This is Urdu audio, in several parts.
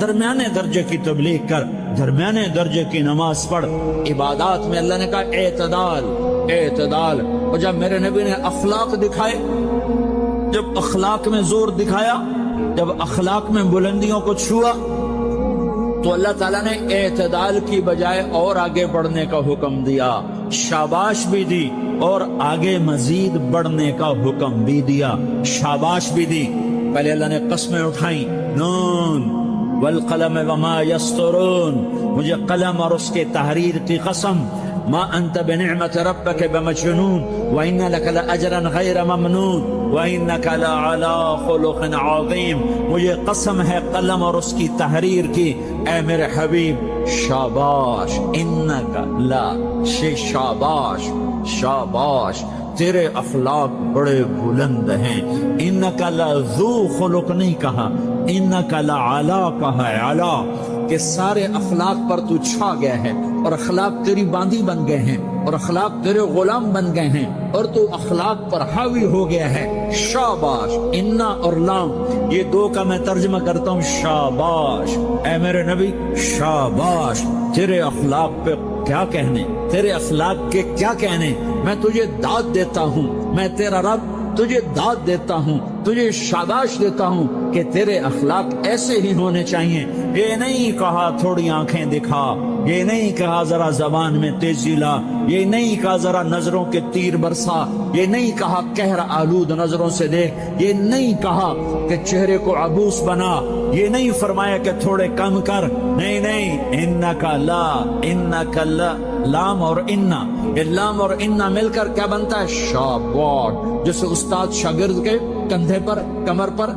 درمیانے درجے کی تبلیغ کر، درمیانے درجے کی نماز پڑھ۔ عبادات میں اللہ نے کہا اعتدال، اعتدال۔ اور جب میرے نبی نے اخلاق دکھائے، جب اخلاق میں زور دکھایا، جب اخلاق میں بلندیوں کو چھوا، تو اللہ تعالیٰ نے اعتدال کی بجائے اور آگے بڑھنے کا حکم دیا، شاباش بھی دی اور آگے مزید بڑھنے کا حکم بھی دیا، شاباش بھی دی۔ پہلے اللہ نے قسمیں اٹھائیں، نون والقلم وما یسطرون، مجھے قلم اور اس کے تحریر کی قسم، ما انت بنعمت ربک بمجنون وان لک لاجرا غیر ممنون وانک لعلی خلق عظیم، مجھے قسم ہے قلم اور اس کی تحریر کی، اے میرے حبیب شاباش، انک لا، شاباش شاباش، تیرے اخلاق بڑے بلند ہیں۔ انک لذو خلق نہیں کہا، انک لعلی کہا ہے، علا، کہ سارے اخلاق پر تو چھا گیا ہے اور اخلاق تیری باندی بن گئے ہیں اور اخلاق تیرے غلام بن گئے ہیں اور تو اخلاق پر حاوی ہو گیا ہے۔ شاباش، انا اور لام یہ دو کا میں ترجمہ کرتا ہوں شاباش، اے میرے نبی شاباش، تیرے اخلاق پہ کیا کہنے، تیرے اخلاق کے کیا کہنے، میں تجھے داد دیتا ہوں، میں تیرا رب تجھے داد دیتا ہوں، تجھے شاباش دیتا ہوں کہ تیرے اخلاق ایسے ہی ہونے چاہیے۔ یہ نہیں کہا تھوڑی آنکھیں دکھا، یہ نہیں کہا ذرا زبان میں تیزی لا، یہ نہیں کہا ذرا نظروں کے تیر برسا، یہ نہیں کہا قہر آلود نظروں سے دیکھ، یہ نہیں کہا کہ چہرے کو عبوس بنا، یہ نہیں فرمایا کہ تھوڑے کم کر، نہیں نہیں، انکا لا، انکا لا، لام اور انا، یہ لام اور انا مل کر کیا بنتا ہے؟ شاباش۔ جیسے استاد شاگرد کے کندھے پر، کمر پر،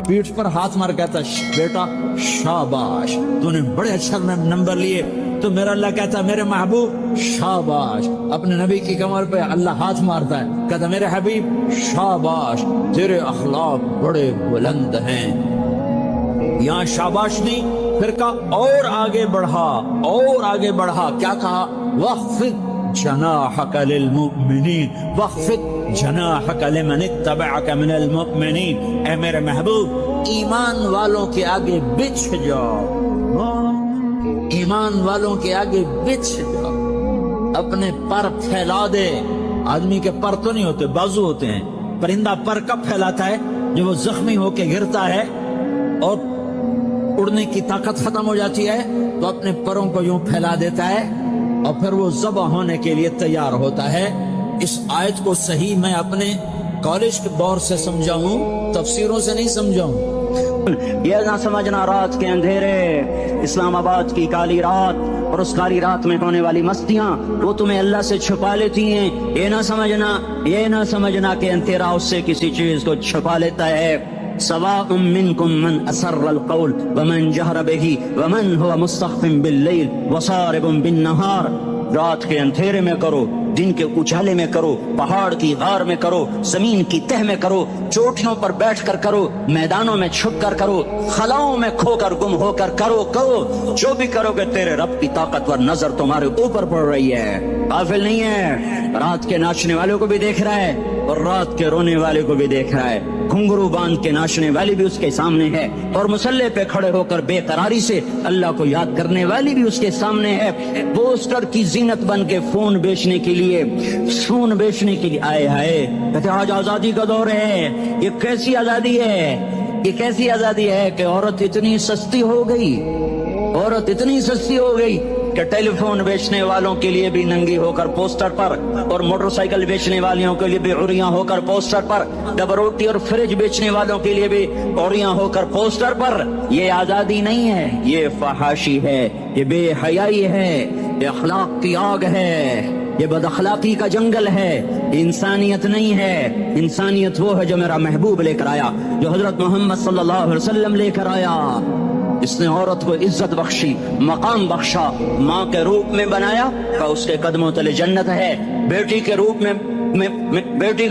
پیٹھ پر ہاتھ مار کہتا ہے بیٹا شاباش، تو نے بڑے اچھا نمبر لیے، تو میرا اللہ کہتا ہے میرے محبوب شاباش۔ اپنے نبی کی کمر پہ اللہ ہاتھ مارتا ہے، کہتا میرے حبیب شاباش، تیرے اخلاق بڑے بلند ہیں۔ یہاں شاباش دی، پھر کہا اور آگے بڑھا، اور آگے بڑھا، کیا کہا؟ وَخْفِضْ جناحك للمؤمنین، وَخْفِضْ جناحك لمن اتبعك من المؤمنین، اے میرے محبوب ایمان والوں کے آگے بچھ جاؤ، ایمان والوں کے آگے بچھ جاؤ، اپنے پر پھیلا دے۔ آدمی کے پر تو نہیں ہوتے، بازو ہوتے ہیں۔ پرندہ پر کب پھیلاتا ہے؟ جب وہ زخمی ہو کے گرتا ہے اور اڑنے کی طاقت ختم ہو جاتی ہے تو اپنے پروں کو یوں پھیلا دیتا ہے اور پھر وہ ذبح ہونے کے لیے تیار ہوتا ہے۔ اس آیت کو صحیح میں اپنے کالج کے دور سے سمجھا ہوں، تفسیروں سے نہیں سمجھا ہوں۔ یہ نہ سمجھنا رات کے اندھیرے، اسلام آباد کی کالی رات اور اس کالی رات میں ہونے والی مستیاں وہ تمہیں اللہ سے چھپا لیتی ہیں۔ یہ نہ سمجھنا کہ تیرا اس سے کسی چیز کو چھپا لیتا ہے۔ سواء منکم من اسر القول ومن جہر بہ ومن هو مستخف باللیل وصارب بالنہار، رات کے اندھیرے میں کرو، دن کے اجالے میں کرو، پہاڑ کی غار میں کرو، زمین کی تہ میں کرو، چوٹیوں پر بیٹھ کر کرو، میدانوں میں چھپ کر کرو، خلاؤں میں کھو کر گم ہو کر کرو، جو بھی کرو گے تیرے رب کی طاقتور نظر تمہارے اوپر پڑ رہی ہے، غافل نہیں ہے۔ رات کے ناچنے والوں کو بھی دیکھ رہا ہے اور رات کے رونے والے کو بھی دیکھ رہا ہے، گھنگرو باندھ کے ناچنے والی بھی اس کے سامنے ہے اور مسلح پہ کھڑے ہو کر بے قراری سے اللہ کو یاد کرنے والی بھی اس کے سامنے ہے۔ پوسٹر کی زینت بن کے فون بیچنے کے لیے آئے کہتے آج آزادی کا دور ہے۔ یہ کیسی آزادی ہے؟ یہ کیسی آزادی ہے کہ عورت اتنی سستی ہو گئی کہ ٹیلی فون بیچنے والوں کے لیے بھی ننگی ہو کر پوسٹر پر، اور موٹر سائیکل بیچنے والوں کے لیے بھی عریاں ہو کر پوسٹر پر، ڈبل روٹی اور فریج بیچنے والوں کے لیے بھی عریاں ہو کر پوسٹر پر۔ یہ آزادی نہیں ہے، یہ فحاشی ہے، یہ بے حیائی ہے، یہ اخلاق کی آگ ہے، یہ بد اخلاقی کا جنگل ہے، انسانیت نہیں ہے۔ انسانیت وہ ہے جو میرا محبوب لے کر آیا، جو حضرت محمد صلی اللہ علیہ وسلم لے کر آیا۔ اس نے عورت کو عزت بخشی، مقام بخشا، ماں کے روپ میں بنایا کہ اس کے قدموں تلے جنت ہے، بیٹی کے روپ میں بیٹی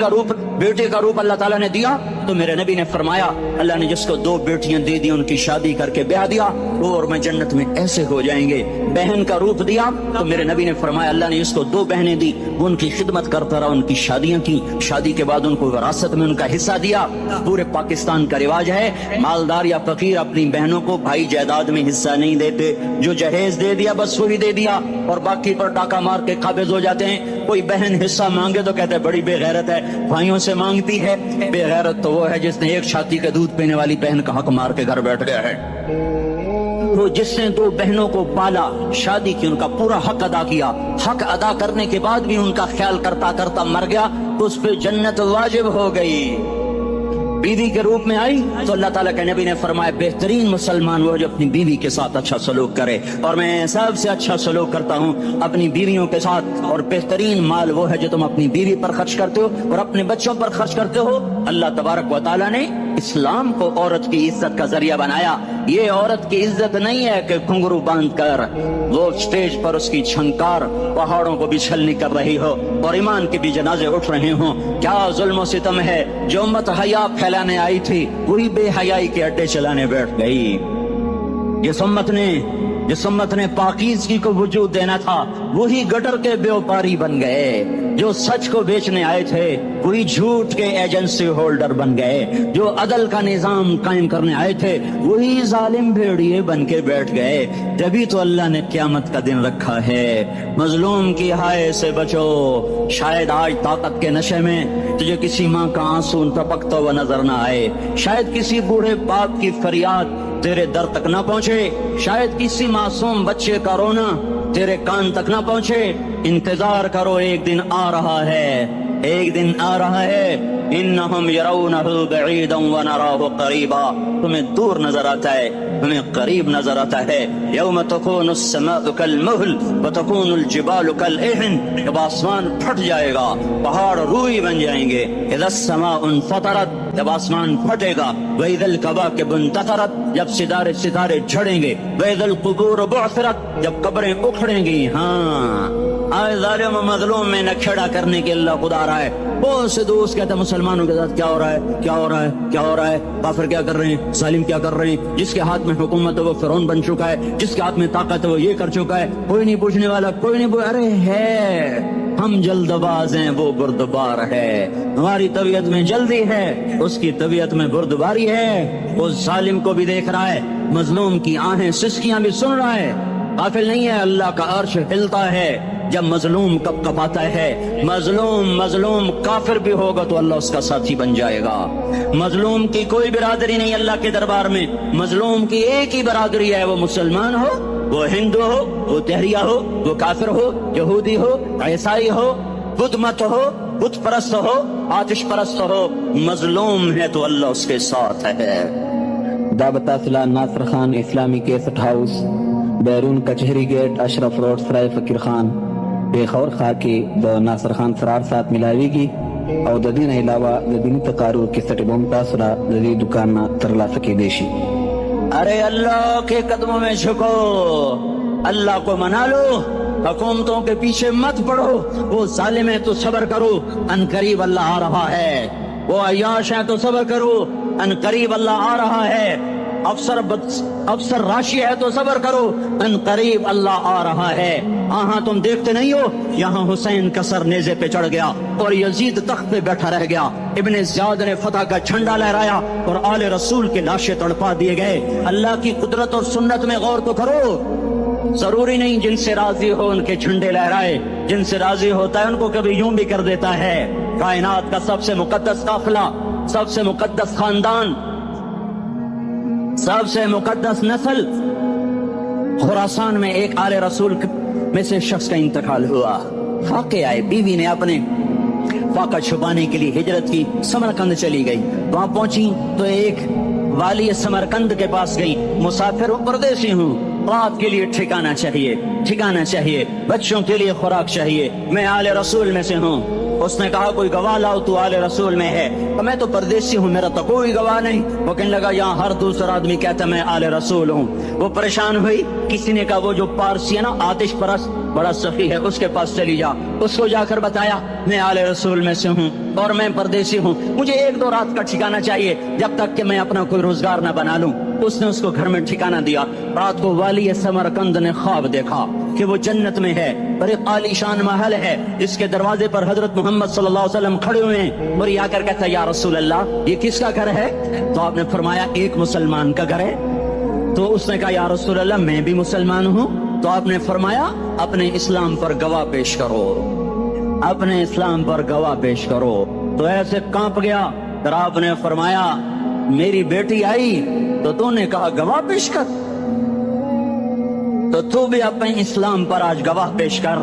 کا روپ اللہ تعالیٰ نے دیا تو میرے نبی نے فرمایا اللہ نے جس کو 2 بیٹیاں دے دی ان کی شادی کر کے بیاہ دیا وہ اور میں جنت میں ایسے ہو جائیں گے. بہن کا روپ دیا تو میرے نبی نے فرمایا اللہ نے جس کو 2 بہنیں دی وہ ان کی خدمت کرتا رہا, ان کی شادیاں کی, شادی کے بعد ان کو وراثت میں ان کا حصہ دیا. پورے پاکستان کا رواج ہے مالدار یا فقیر اپنی بہنوں کو بھائی جائیداد میں حصہ نہیں دیتے, جو جہیز دے دیا بس وہی دے دیا اور باقی پر ڈاکہ مار کے قابض ہو جاتے ہیں. کوئی بہن حصہ مانگے تو کہتے ہیں بڑی بے غیرت ہے, بھائیوں سے مانگتی ہے. بے غیرت تو وہ ہے جس نے ایک چھاتی کا دودھ پینے والی بہن کا حق مار کے گھر بیٹھ گیا ہے. تو جس نے 2 بہنوں کو پالا, شادی کی, ان کا پورا حق ادا کیا, حق ادا کرنے کے بعد بھی ان کا خیال کرتا کرتا مر گیا تو اس پہ جنت واجب ہو گئی. بیوی کے روپ میں آئی تو اللہ تعالیٰ کے نبی نے فرمایا بہترین مسلمان وہ جو اپنی بیوی کے ساتھ اچھا سلوک کرے, اور میں سب سے اچھا سلوک کرتا ہوں اپنی بیویوں کے ساتھ. اور بہترین مال وہ ہے جو تم اپنی بیوی پر خرچ کرتے ہو اور اپنے بچوں پر خرچ کرتے ہو. اللہ تبارک و تعالیٰ نے اسلام کو عورت کی عزت کا ذریعہ بنایا. یہ عورت کی عزت نہیں ہے کہ گھنگرو باندھ کر وہ اسٹیج پر اس کی چھنکار پہاڑوں کو بھی چھلنی کر رہی ہو اور ایمان کے بھی جنازے اٹھ رہے ہوں. کیا ظلم و ستم ہے, جو امت حیا پھیلانے آئی تھی وہی بے حیائی کے اڈے چلانے بیٹھ گئی. جس امت نے پاکیزگی کو وجود دینا تھا وہی گٹر کے بیوپاری بن گئے. جو سچ کو بیچنے آئے تھے وہی جھوٹ کے ایجنسی ہولڈر بن گئے. جو عدل کا نظام قائم کرنے آئے تھے وہی ظالم بھیڑیے بن کے بیٹھ گئے. تبھی تو اللہ نے قیامت کا دن رکھا ہے. مظلوم کی ہائے سے بچو. شاید آج طاقت کے نشے میں تجھے کسی ماں کا آنسو ٹپکتا ہوا نظر نہ آئے, شاید کسی بوڑھے باپ کی فریاد تیرے در تک نہ پہنچے, شاید کسی معصوم بچے کا رونا تیرے کان تک نہ پہنچے. انتظار کرو, ایک دن آ رہا ہے, ایک دن آ رہا ہے. انہم یرونہ بعیدا ونراہ قریبا, تمہیں دور نظر آتا ہے ہمیں قریب نظر آتا ہے. یوم تکون السماء کالمہل وتکون الجبال کالعہن, جب آسمان پھٹ جائے گا پہاڑ روئی بن جائیں گے. اذا السماء انفطرت, جب آسمان پھٹے گا. وَإِذَا الْكَوَاكِبُ انتَثَرَتْ, جب ستارے جھڑیں گے. وَإِذَا الْقُبُورُ بُعْثِرَتْ, جب قبریں اکھڑیں گی. ہاں آج ظالم و مظلوم میں نہ کھڑا کرنے کے اللہ خدا رہا ہے. بہت سے دوست کہتے ہیں مسلمانوں کے ساتھ کیا ہو رہا ہے, کیا ہو رہا ہے, کیا ہو رہا ہے, کافر کیا کر رہے ہیں, ظالم کیا کر رہے ہیں. جس کے ہاتھ میں حکومت ہے وہ فرعون بن چکا ہے, جس کے ہاتھ میں طاقت ہے وہ یہ کر چکا ہے. کوئی نہیں پوچھنے والا, کوئی نہیں ارے ہے, ہم جلد باز ہیں وہ بردبار ہے. ہماری طبیعت میں جلدی ہے, اس کی طبیعت میں بردباری ہے. وہ ظالم کو بھی دیکھ رہا ہے, مظلوم کی آہیں سسکیاں بھی سن رہا ہے. غافل نہیں ہے, اللہ کا عرش ہلتا ہے جب مظلوم کپ کپاتا ہے. مظلوم کافر بھی ہوگا تو اللہ اس کا ساتھی بن جائے گا. مظلوم کی کوئی برادری نہیں اللہ کے دربار میں, مظلوم کی ایک ہی برادری ہے, وہ مسلمان ہو, وہ ہندو ہو, وہ تہریہ ہو, وہ کافر ہو, یہودی ہو, عیسائی ہو, بدھ مت ہو, بت پرست ہو, آتش پرست ہو, مظلوم ہے تو اللہ اس کے ساتھ ہے. دعوت اصلاح ناصر خان اسلامی کیسٹ ہاؤس, بیرون کچہری گیٹ, اشرف روڈ, سرائے فقیر خان, پیښور ښار کې د ناصر خان سرار سات ملاویږي او د دې نه علاوه د دیني تقاریر کیسټ هم تاسو را د دې دکان نه ترلاسه کیدای شي. ارے اللہ کے قدموں میں جھکو, اللہ کو منا لو, حکومتوں کے پیچھے مت پڑو. وہ ظالم ہے تو صبر کرو, ان قریب اللہ آ رہا ہے. وہ عیاش ہے تو صبر کرو, ان قریب اللہ آ رہا ہے. افسر راشی ہے تو صبر کرو, ان قریب اللہ آ رہا ہے. ہاں تم دیکھتے نہیں ہو, یہاں حسین کا سر نیزے پہ چڑھ گیا اور یزید تخت پہ بیٹھا رہ گیا. ابن زیاد نے فتح کا جھنڈا لہرایا اور آل رسول کے لاشیں تڑپا دیے گئے. اللہ کی قدرت اور سنت میں غور تو کرو. ضروری نہیں جن سے راضی ہو ان کے جھنڈے لہرائے, جن سے راضی ہوتا ہے ان کو کبھی یوں بھی کر دیتا ہے. کائنات کا سب سے مقدس قافلہ, سب سے مقدس خاندان, سب سے مقدس نسل, خراسان میں ایک آل رسول میں سے شخص کا انتقال ہوا. فاقے آئے, بیوی نے اپنے فاقہ چھپانے کے لیے ہجرت کی, سمرقند چلی گئی. وہاں پہنچی تو ایک والی سمرقند کے پاس گئی. مسافر ہوں, پردیسی ہوں, رات کے لیے ٹھکانا چاہیے, بچوں کے لیے خوراک چاہیے, میں آل رسول میں سے ہوں. اس نے کہا کوئی گواہ لاؤ تو آل رسول میں ہے. تو میں تو پردیسی ہوں, میرا تو کوئی گواہ نہیں. وہ کہنے لگا یہاں ہر دوسرا آدمی کہتا میں آل رسول ہوں. وہ پریشان ہوئی. کسی نے کہا وہ جو پارسی ہے نا آتش پرست بڑا سخی ہے, اس کے پاس چلی جا. اس کو جا کر بتایا میں آل رسول میں سے ہوں اور میں پردیسی ہوں, مجھے 1-2 رات کا ٹھکانہ چاہیے جب تک کہ میں اپنا کوئی روزگار نہ بنا لوں. اس نے اس کو گھر میں ٹھکانہ دیا. رات کو والی سمرقند نے خواب دیکھا کہ وہ جنت میں ہے اور ایک عالی شان محل ہے, اس کے دروازے پر حضرت محمد صلی اللہ علیہ وسلم کھڑے ہوئے ہیں. اور یہ آ کر کہتا ہے یا رسول اللہ یہ کس کا گھر ہے؟ تو آپ نے فرمایا ایک مسلمان کا گھر ہے. تو اس نے کہا یا رسول اللہ میں بھی مسلمان ہوں. تو آپ نے فرمایا اپنے اسلام پر گواہ پیش کرو, اپنے اسلام پر گواہ پیش کرو. تو ایسے کانپ گیا. پھر آپ نے فرمایا میری بیٹی آئی تو تو نے کہا گواہ پیش کر, تو بھی اپنے اسلام پر آج گواہ پیش کر.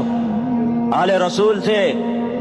آل رسول سے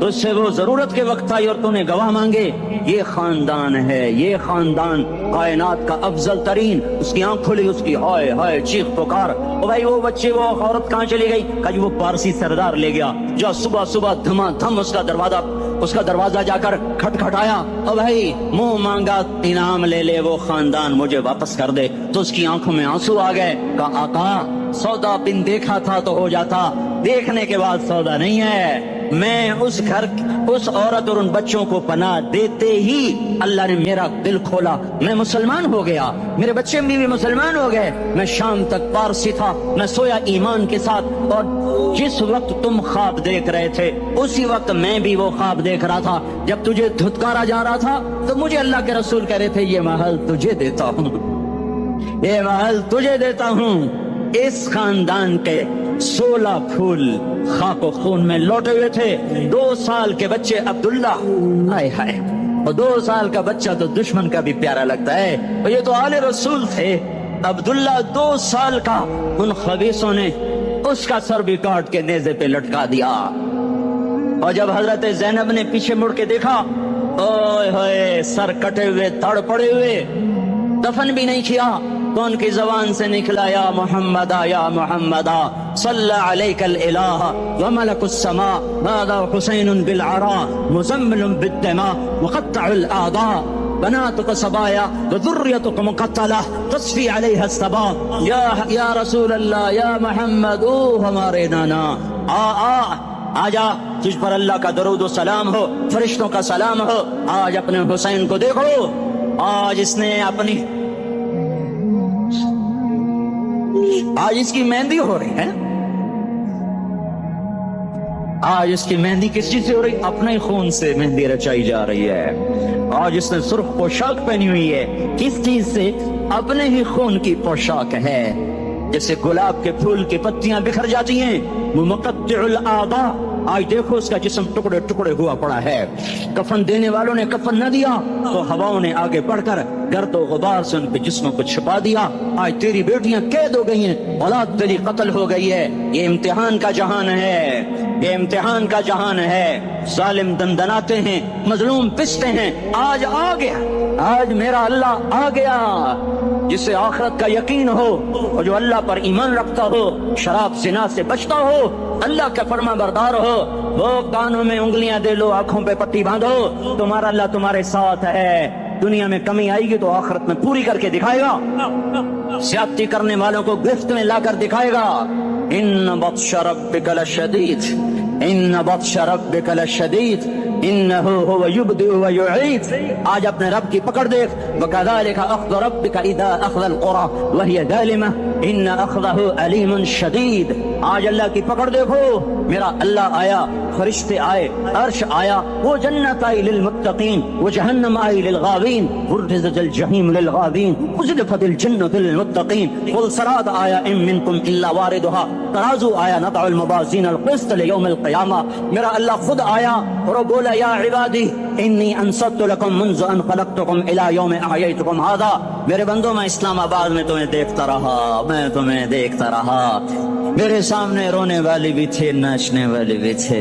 تجھ سے وہ ضرورت کے وقت آئی اور تو نے گواہ مانگے. یہ خاندان ہے, یہ خاندان کائنات کا افضل ترین. اس کی آنکھ کھلی, اس کی ہائے ہائے چیخ پکار. او بھائی وہ بچے وہ عورت کہاں چلی گئی؟ کہ وہ پارسی سردار لے گیا جو صبح صبح دھما دھم اس کا دروازہ جا کر کھٹکھٹایا. او بھائی منہ مانگا انعام لے لے, وہ خاندان مجھے واپس کر دے. تو اس کی آنکھوں میں آنسو آ گئے. کہا آقا سودا بن دیکھا تھا تو ہو جاتا, دیکھنے کے بعد سودا نہیں ہے. میں اس گھر اس عورت اور ان بچوں کو پناہ دیتے ہی اللہ نے میرا دل کھولا, میں مسلمان ہو گیا, میرے بچے بھی مسلمان ہو گئے. میں شام تک پارسی تھا, میں سویا ایمان کے ساتھ, اور جس وقت تم خواب دیکھ رہے تھے اسی وقت میں بھی وہ خواب دیکھ رہا تھا. جب تجھے دھتکارا جا رہا تھا تو مجھے اللہ کے رسول کہہ رہے تھے یہ محل تجھے دیتا ہوں, یہ محل تجھے دیتا ہوں. اس خاندان کے 16 پھول خاک و خون میں لوٹے ہوئے تھے. 2 سال کے بچے عبداللہ, ہائے ہائے, اور 2 سال کا بچہ تو دشمن کا بھی پیارا لگتا ہے, اور یہ تو آل رسول تھے. عبداللہ 2 سال کا, ان خبیثوں نے اس کا سر بھی کاٹ کے نیزے پہ لٹکا دیا. اور جب حضرت زینب نے پیچھے مڑ کے دیکھا, اوئے ہوئے سر کٹے ہوئے تڑ پڑے ہوئے, دفن بھی نہیں کیا, تو ان کی زبان سے نکلا یا محمدہ یا محمدہ صلی علیک الالہ وملک السماء هذا حسین بالعراء مزمل بالدماء مقطع الاعضاء بناتك صبايا وذريتك مقتلة تصفي عليها الصبا. یا رسول اللہ یا محمد او ہمارے نانا, آجا تجھ پر اللہ کا درود و سلام ہو, فرشتوں کا سلام ہو. آج اپنے حسین کو دیکھو, آج اس نے اپنی آج اس کی مہندی ہو رہی ہے. آج اس کی مہندی کس چیز سے ہو رہی؟ اپنے ہی خون سے مہندی رچائی جا رہی ہے. آج اس نے سرخ پوشاک پہنی ہوئی ہے, کس چیز سے؟ اپنے ہی خون کی پوشاک ہے. جیسے گلاب کے پھول کی پتیاں بکھر جاتی ہیں, وہ مقطع الاعضاء. آج دیکھو اس کا جسم ٹکڑے ٹکڑے ہوا پڑا ہے. کفن دینے والوں نے کفن نہ دیا تو ہواؤں نے آگے بڑھ کر گرد و غبار سے ان کے جسموں کو چھپا دیا. آج تیری بیٹیاں قید ہو گئی ہیں, اولاد تیری قتل ہو گئی ہے. یہ امتحان کا جہان ہے, یہ امتحان کا جہان ہے. ظالم دندناتے ہیں, مظلوم پستے ہیں. آج آ گیا, آج میرا اللہ آ گیا. جسے آخرت کا یقین ہو اور جو اللہ پر ایمان رکھتا ہو, شراب زنا سے بچتا ہو, اللہ کا فرما بردار ہو, وہ کانوں میں انگلیاں دے لو, آنکھوں پہ پٹی باندھو, تمہارا اللہ تمہارے ساتھ ہے. دنیا میں کمی آئے گی تو آخرت میں پوری کر کے دکھائے گا. زیادتی کرنے والوں کو گرفت میں لا کر دکھائے گا. ان بطش ربک لشدید, ان بطش ربک لشدید انہو هو یبدئ و یعید. آج اپنے رب کی پکڑ دیکھ. وکذالک اخذ ربک اذا اخذ القرى وهي ظالمہ ان اخذہ علیم شدید. آج اللہ کی پکڑ دیکھو. میرا اللہ آیا, فرشتے آئے, عرش آیا, وہ جنت آئی للمتقین, وہ جہنم آئی للغاوین, برزت الجحیم للغاوین, ازلفت الجنت للمتقین. قل صراط آیا ان منکم الا واردها, ترازو آیا نضع الموازین القسط لیوم القیامہ. میرا اللہ خود آیا اور بولا یا عبادی انی انصت لکم منذ ان خلقتکم الى یوم احییتکم هذا. میرے بندوں میں اسلام آباد میں تمہیں دیکھتا رہا, میں تمہیں دیکھتا رہا. میرے سامنے رونے والے بھی تھے, ناچنے والے بھی تھے,